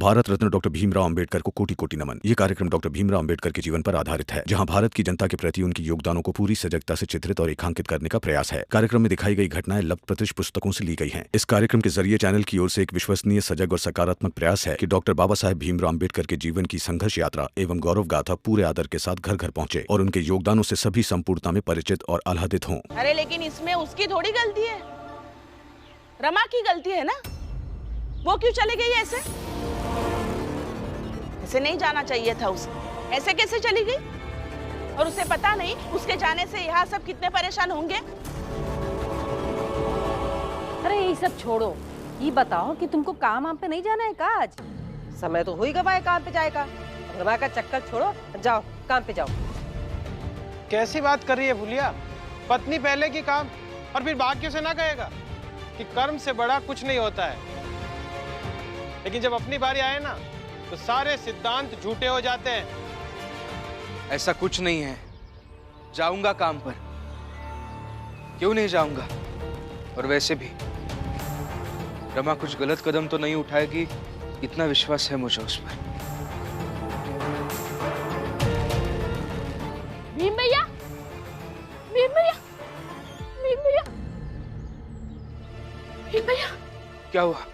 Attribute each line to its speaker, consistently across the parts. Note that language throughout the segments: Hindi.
Speaker 1: भारत रत्न डॉक्टर भीमराव अंबेडकर को कोटि कोटि नमन। ये कार्यक्रम डॉक्टर भीमराव अंबेडकर के जीवन पर आधारित है, जहां भारत की जनता के प्रति उनके योगदानों को पूरी सजगता से चित्रित और रेखांकित करने का प्रयास है। कार्यक्रम में दिखाई गई घटनाएं लब्ध प्रतिष्ठ पुस्तकों से ली गई हैं। इस कार्यक्रम के जरिए चैनल की ओर से एक विश्वसनीय, सजग और सकारात्मक प्रयास है कि डॉक्टर बाबा साहेब भीमराव अंबेडकर के जीवन की संघर्ष यात्रा एवं गौरव गाथा पूरे आदर के साथ घर घर पहुंचे और उनके योगदानों से सभी संपूर्णता में परिचित और आह्लादित हों।
Speaker 2: अरे लेकिन इसमें उसकी थोड़ी गलती है, रमा की गलती है ना। वो क्यों चली गई ऐसे? ऐसे नहीं जाना चाहिए था उसे। ऐसे कैसे चली गई? और उसे पता नहीं उसके जाने से यहाँ सब कितने परेशान होंगे।
Speaker 3: अरे ये सब छोड़ो, ये बताओ कि तुमको काम पे नहीं जाना है का आज?
Speaker 4: समय तो हो ही गवा है काम पे जाएगा। रमा का चक्कर छोड़ो, जाओ काम पे जाओ।
Speaker 5: कैसी बात कर रही है भूलिया? पत्नी पहले की काम और फिर भाग्य से ना कहेगा कि कर्म से बड़ा कुछ नहीं होता है। लेकिन जब अपनी बारी आए ना तो सारे सिद्धांत झूठे हो जाते हैं।
Speaker 6: ऐसा कुछ नहीं है, जाऊंगा काम पर, क्यों नहीं जाऊंगा। और वैसे भी रमा कुछ गलत कदम तो नहीं उठाएगी, इतना विश्वास है मुझे उस पर।
Speaker 2: भीम भैया, भीम भैया, भीम भैया, भीम भैया,
Speaker 6: क्या हुआ?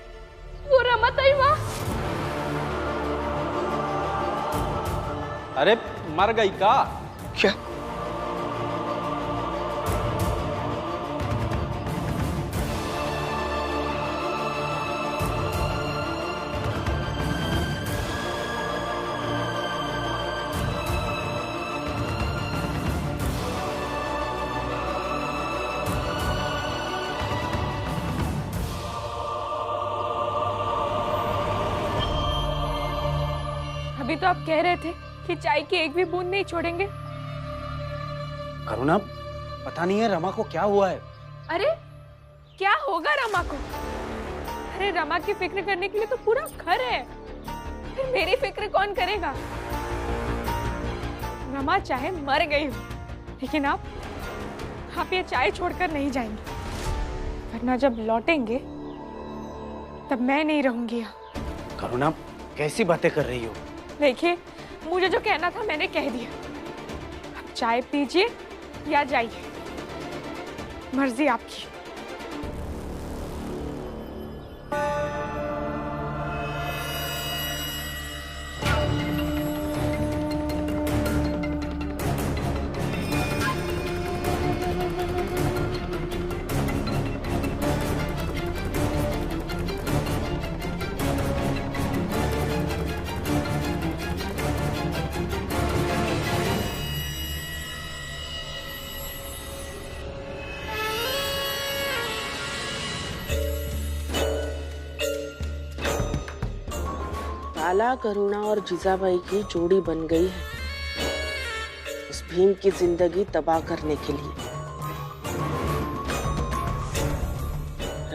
Speaker 2: वो रमा ताई माँ।
Speaker 7: अरे मर गई का?
Speaker 6: क्या?
Speaker 8: अभी तो आप कह रहे थे कि चाय की एक भी बूंद नहीं छोड़ेंगे।
Speaker 7: करुणा, पता नहीं है रमा को क्या हुआ है।
Speaker 8: अरे क्या होगा रमा को? अरे रमा की फिक्र करने के लिए तो पूरा घर है, फिर मेरी फिक्र कौन करेगा? रमा चाहे मर गई हो, लेकिन आप ये चाय छोड़कर नहीं जाएंगे, वरना जब लौटेंगे तब मैं नहीं रहूंगी यहाँ।
Speaker 7: करुणा, कैसी बातें कर रही हो?
Speaker 8: देखिए, मुझे जो कहना था मैंने कह दिया। अब चाय पीजिए या जाइए, मर्जी आपकी।
Speaker 2: लाला, करुणा और जीजाबाई की जोड़ी बन गई है इस भीम की जिंदगी तबाह करने के लिए।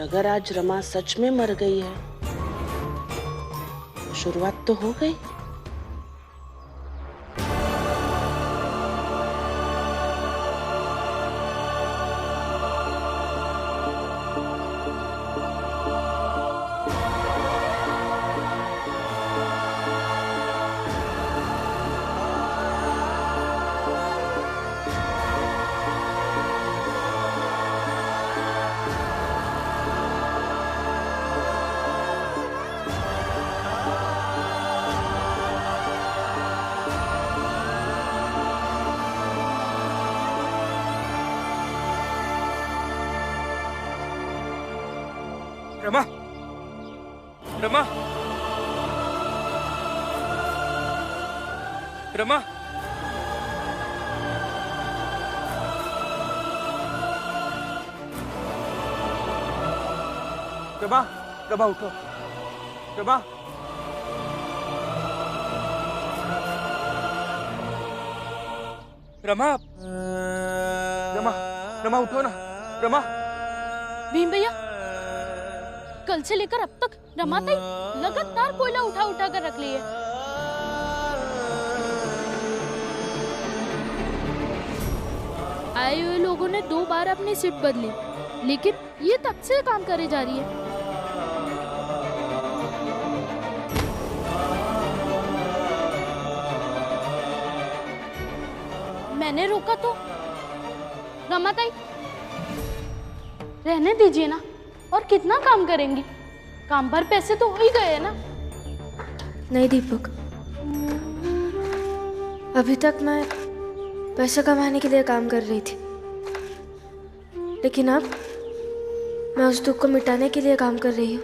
Speaker 2: अगर आज रमा सच में मर गई है, शुरुआत तो हो गई।
Speaker 6: रमा, रमा, रमा, रमा, रमा उठो, रमा, रमा, रमा, रमा उठो ना, रमा।
Speaker 9: भीम भैया, कल से लेकर अब तक रमा ताई लगातार कोयला उठा उठा कर रख ली है। आए हुए लोगों ने 2 बार अपनी सीट बदली, लेकिन ये तब से काम करे जा रही है। मैंने रोका तो? रमाताई, रहने दीजिए ना। और कितना काम करेंगी? काम भर पैसे तो हो ही गए ना।
Speaker 10: नहीं दीपक, अभी तक मैं पैसे कमाने के लिए काम कर रही थी, लेकिन अब मैं उस दुख को मिटाने के लिए काम कर रही हूँ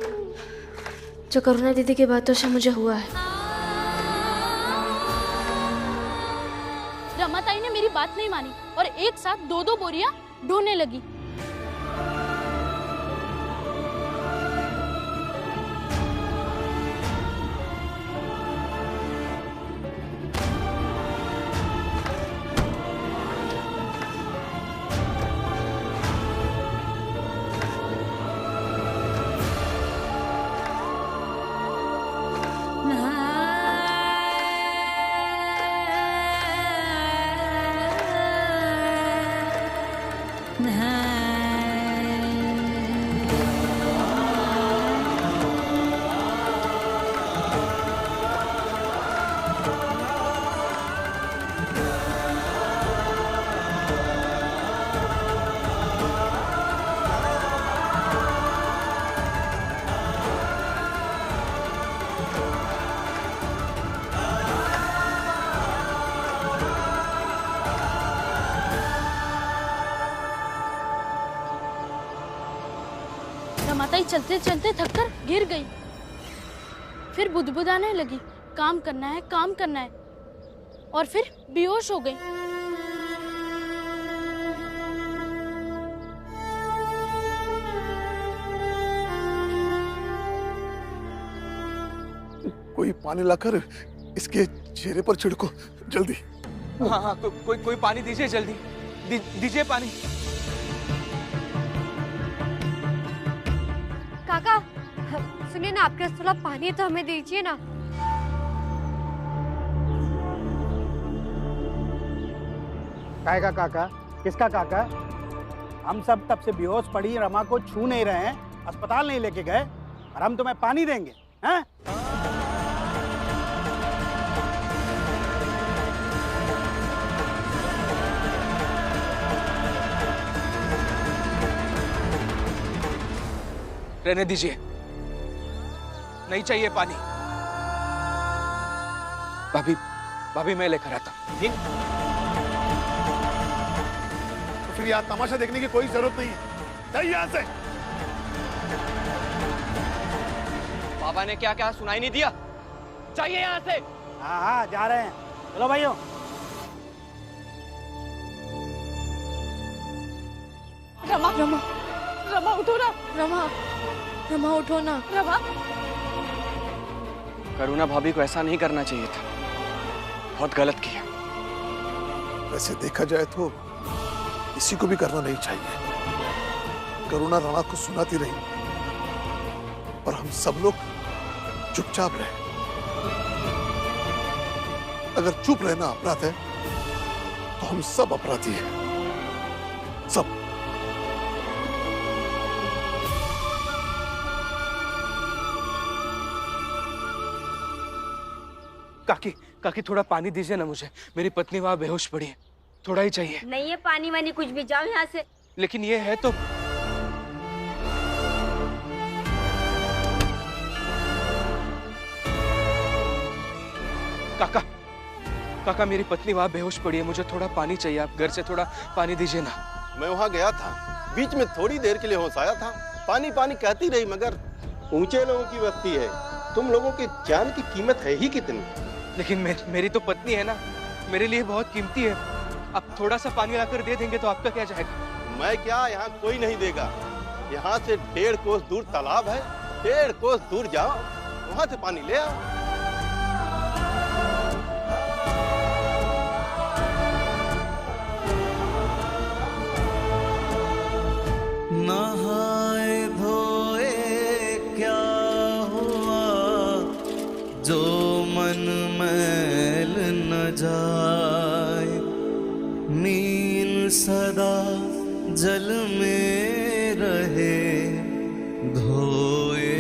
Speaker 10: जो करुणा दीदी की बातों से मुझे हुआ है।
Speaker 9: रमाताई ने मेरी बात नहीं मानी और एक साथ 2-2 बोरियां ढोने लगी। रमाताई चलते चलते थककर गिर गई, फिर बुदबुदाने लगी, काम करना है, काम करना है, और फिर बेहोश हो गई।
Speaker 11: कोई पानी लाकर इसके चेहरे पर छिड़को जल्दी।
Speaker 6: हाँ हाँ, कोई पानी दीजिए जल्दी, दीजिए पानी।
Speaker 12: काका सुनिए ना, आपके पास थोड़ा पानी तो हमें दीजिए ना।
Speaker 7: काका काका, किसका काका? हम सब तब से बेहोश पड़ी रमा को छू नहीं रहे हैं, अस्पताल नहीं लेके गए, और हम तुम्हें पानी देंगे हैं?
Speaker 6: रहने दीजिए, नहीं चाहिए पानी। भाभी मैं लेकर आता हूं।
Speaker 11: तो फिर यहाँ तमाशा देखने की कोई जरूरत नहीं है, जाइए यहाँ से।
Speaker 6: बाबा ने क्या क्या सुनाई नहीं दिया, चाहिए यहाँ से।
Speaker 7: हाँ हाँ जा रहे हैं, चलो भाइयों।
Speaker 8: रमा रमा रमा उठो ना।
Speaker 10: रमा उठो ना।
Speaker 8: रमा,
Speaker 6: करुणा भाभी को ऐसा नहीं करना चाहिए था, बहुत गलत किया।
Speaker 11: वैसे देखा जाए तो किसी को भी करना नहीं चाहिए। करुणा रमा को सुनाती रही और हम सब लोग चुपचाप रहे। अगर चुप रहना अपराध है तो हम सब अपराधी हैं, सब।
Speaker 6: काकी थोड़ा पानी दीजिए ना मुझे, मेरी पत्नी वहां बेहोश पड़ी है, थोड़ा ही चाहिए।
Speaker 12: नहीं है पानी वानी कुछ भी, जाओ यहाँ से।
Speaker 6: लेकिन ये है तो। काका मेरी पत्नी वहां बेहोश पड़ी है, मुझे थोड़ा पानी चाहिए, आप घर से थोड़ा पानी दीजिए ना।
Speaker 13: मैं वहां गया था, बीच में थोड़ी देर के लिए होश आया था, पानी पानी कहती रही, मगर ऊंचे लोगों की बस्ती है, तुम लोगों की जान की कीमत है ही कितनी।
Speaker 6: लेकिन मेरी तो पत्नी है ना, मेरे लिए बहुत कीमती है। अब थोड़ा सा पानी लाकर दे देंगे तो आपका क्या जाएगा?
Speaker 13: मैं क्या, यहाँ कोई नहीं देगा। यहाँ से 1.5 कोस दूर तालाब है, 1.5 कोस दूर जाओ, वहां से पानी ले आओ।
Speaker 14: नहाए धोए क्या हुआ, जो मन मैल न जाए, नील सदा जल में रहे, धोए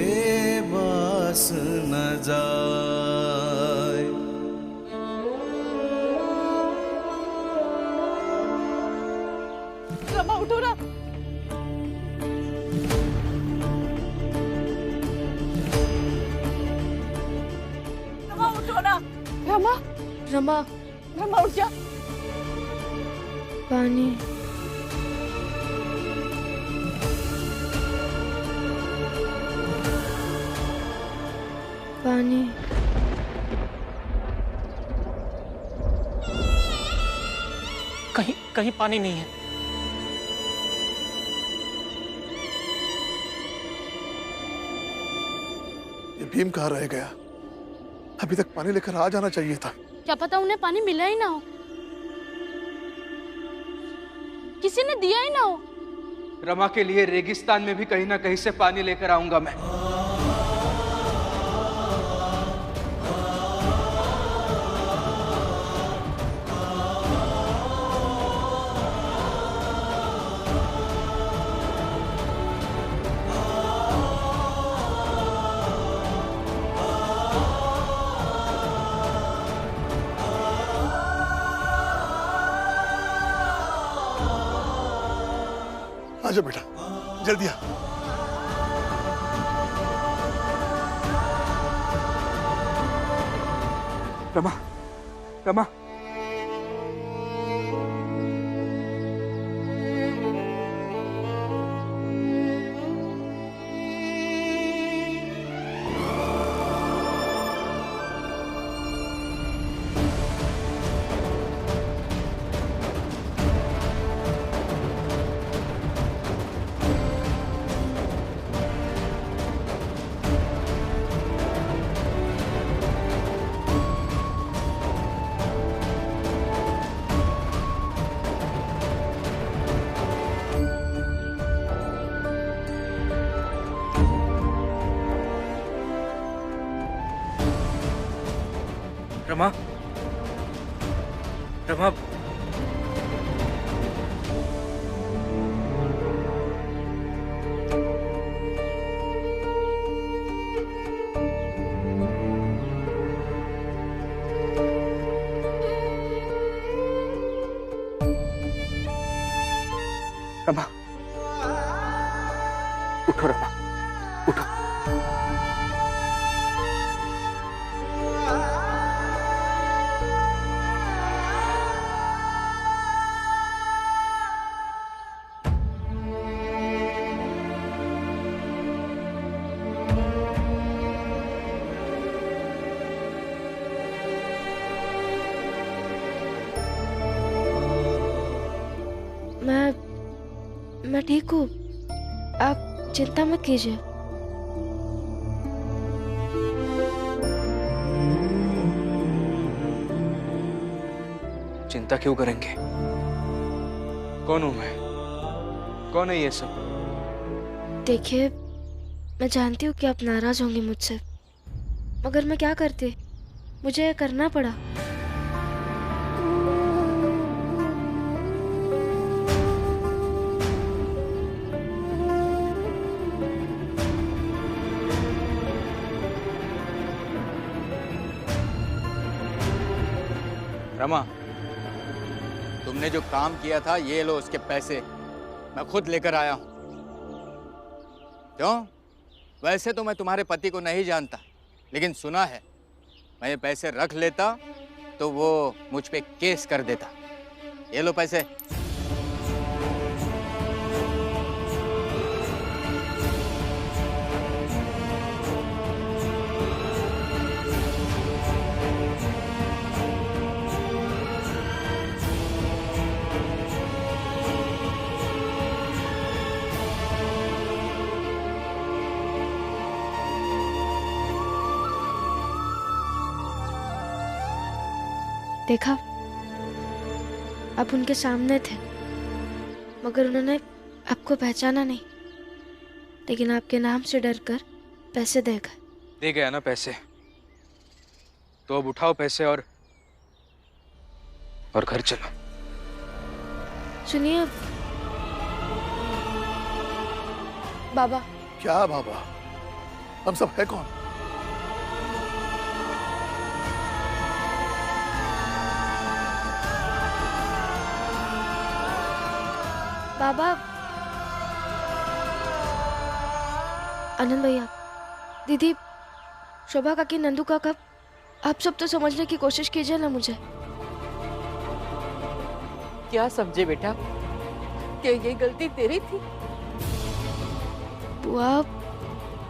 Speaker 14: बास न जाए।
Speaker 3: सोना।
Speaker 8: रमा
Speaker 10: रमा
Speaker 3: रमा उठ जा।
Speaker 10: पानी। पानी।
Speaker 5: कहीं कहीं पानी नहीं है।
Speaker 11: ये भीम कहाँ रह गया? अभी तक पानी लेकर आ जाना चाहिए था।
Speaker 9: क्या पता उन्हें पानी मिला ही ना हो, किसी ने दिया ही ना हो।
Speaker 6: रमा के लिए रेगिस्तान में भी कहीं ना कहीं से पानी लेकर आऊंगा मैं।
Speaker 11: आजा बेटा, जल्दी आ।
Speaker 6: रमा, रमा। रमा, रमा। रमा, उठो रमा, उठो।
Speaker 10: मैं ठीक हूँ, आप चिंता मत कीजिए।
Speaker 6: चिंता क्यों करेंगे? कौन हूं मैं? कौन है ये सब?
Speaker 10: देखिए, मैं जानती हूँ कि आप नाराज होंगे मुझसे, मगर मैं क्या करती, मुझे ये करना पड़ा।
Speaker 15: रमा, तुमने जो काम किया था, ये लो उसके पैसे, मैं खुद लेकर आया हूं। क्यों? वैसे तो मैं तुम्हारे पति को नहीं जानता, लेकिन सुना है मैं ये पैसे रख लेता तो वो मुझ पे केस कर देता। ये लो पैसे।
Speaker 10: देखा, आप उनके सामने थे, मगर उन्होंने आपको पहचाना नहीं, लेकिन आपके नाम से डरकर पैसे दे गए।
Speaker 6: दे गया ना पैसे, तो अब उठाओ पैसे और घर चलो।
Speaker 10: सुनिए बाबा।
Speaker 11: क्या बाबा? हम सब है कौन?
Speaker 10: बाबा, आनंद भैया, दीदी, शोभा काकी, नंदू काका, आप सब तो समझने की कोशिश कीजिए ना मुझे।
Speaker 4: क्या समझे बेटा? क्या ये गलती तेरी थी?
Speaker 10: बुआ,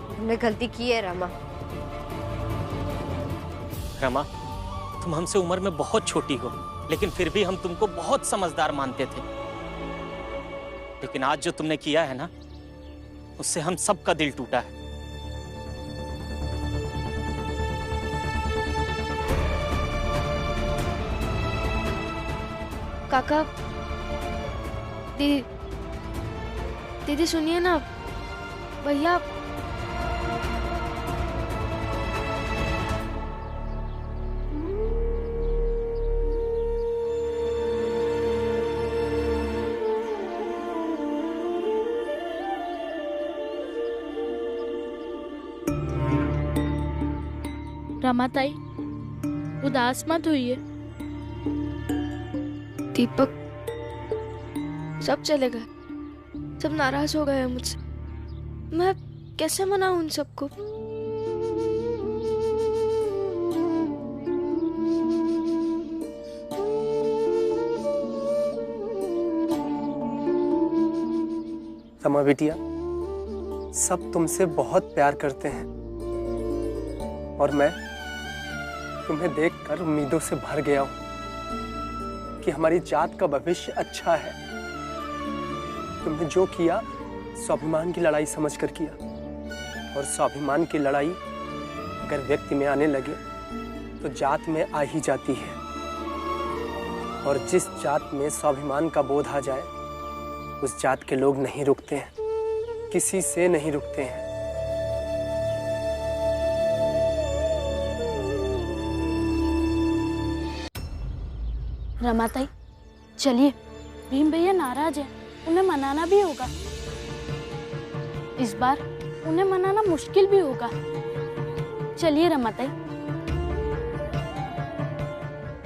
Speaker 12: हमने गलती की है रमा।
Speaker 16: रमा, तुम हमसे उम्र में बहुत छोटी हो, लेकिन फिर भी हम तुमको बहुत समझदार मानते थे। लेकिन आज जो तुमने किया है ना, उससे हम सबका दिल टूटा है।
Speaker 10: काका, दीदी, दीदी सुनिए ना, भैया रमाताई, उदास मत होइए। दीपक, सब चले गए, सब नाराज हो गए मुझसे। मैं कैसे मनाऊं उन सबको?
Speaker 17: रमा बिटिया, सब तुमसे बहुत प्यार करते हैं और मैं तुम्हें देखकर उम्मीदों से भर गया हूं कि हमारी जात का भविष्य अच्छा है। तुमने जो किया स्वाभिमान की लड़ाई समझकर किया, और स्वाभिमान की लड़ाई अगर व्यक्ति में आने लगे तो जात में आ ही जाती है। और जिस जात में स्वाभिमान का बोध आ जाए, उस जात के लोग नहीं रुकते हैं, किसी से नहीं रुकते हैं।
Speaker 9: रमाताई, चलिए, भीम भैया नाराज है, उन्हें मनाना भी होगा। इस बार उन्हें मनाना मुश्किल भी होगा। चलिए रमाताई।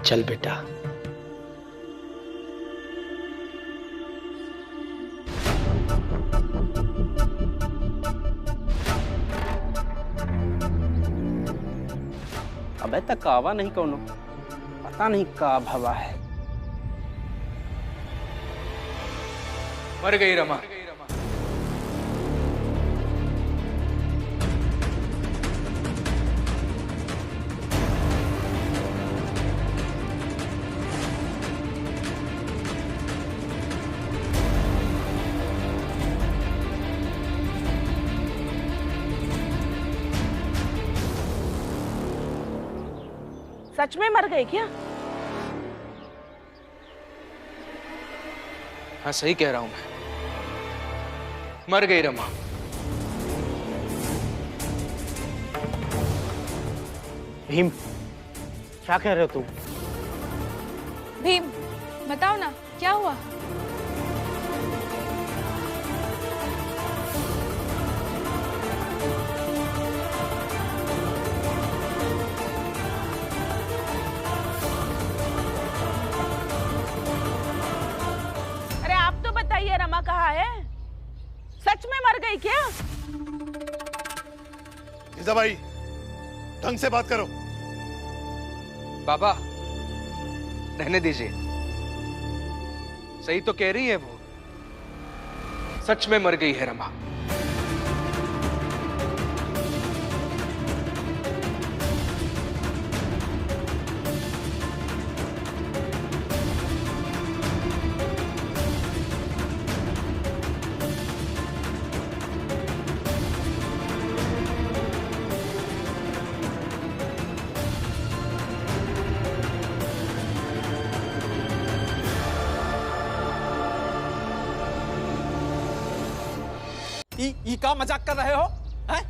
Speaker 17: चल बेटा।
Speaker 7: अबे तक आवा नहीं कौनो, पता नहीं का भवा है।
Speaker 6: मर गई रमा।
Speaker 2: सच में मर गए क्या?
Speaker 6: हाँ, सही कह रहा हूं मैं, मर गई रमा।
Speaker 7: भीम, क्या कह रहे हो तुम?
Speaker 8: भीम, बताओ ना क्या हुआ?
Speaker 2: अरे आप तो बताइए, रमा कहाँ है? सच में मर गई क्या?
Speaker 11: भाई, ढंग से बात करो।
Speaker 6: बाबा, रहने दीजिए। सही तो कह रही है वो, सच में मर गई है रमा।
Speaker 16: ई का मजाक कर रहे हो? हैं?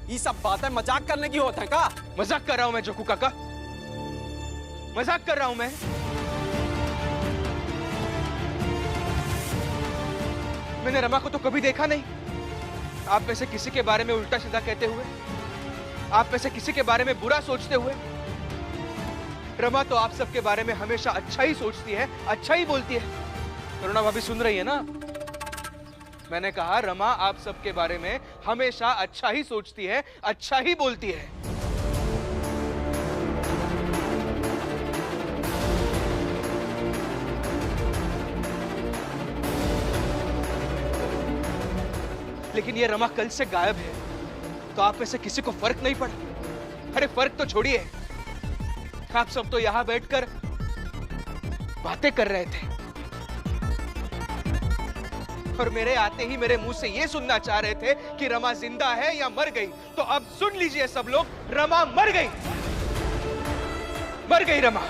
Speaker 16: ये सब बातें मजाक करने की होता है का?
Speaker 6: मजाक कर रहा हूं मैं जोकू काका, मजाक कर रहा हूं मैं। मैंने रमा को तो कभी देखा नहीं। आप में से किसी के बारे में उल्टा सीधा कहते हुए, आप में से किसी के बारे में बुरा सोचते हुए। रमा तो आप सबके बारे में हमेशा अच्छा ही सोचती है, अच्छा ही बोलती है। करुणा भाभी सुन रही है ना? मैंने कहा रमा आप सबके बारे में हमेशा अच्छा ही सोचती है, अच्छा ही बोलती है। लेकिन ये रमा कल से गायब है, तो आप में से किसी को फर्क नहीं पड़ा? अरे फर्क तो छोड़िए, आप सब तो यहां बैठकर बातें कर रहे थे और मेरे आते ही मेरे मुंह से ये सुनना चाह रहे थे कि रमा जिंदा है या मर गई। तो अब सुन लीजिए सब लोग, रमा मर गई, मर गई रमा।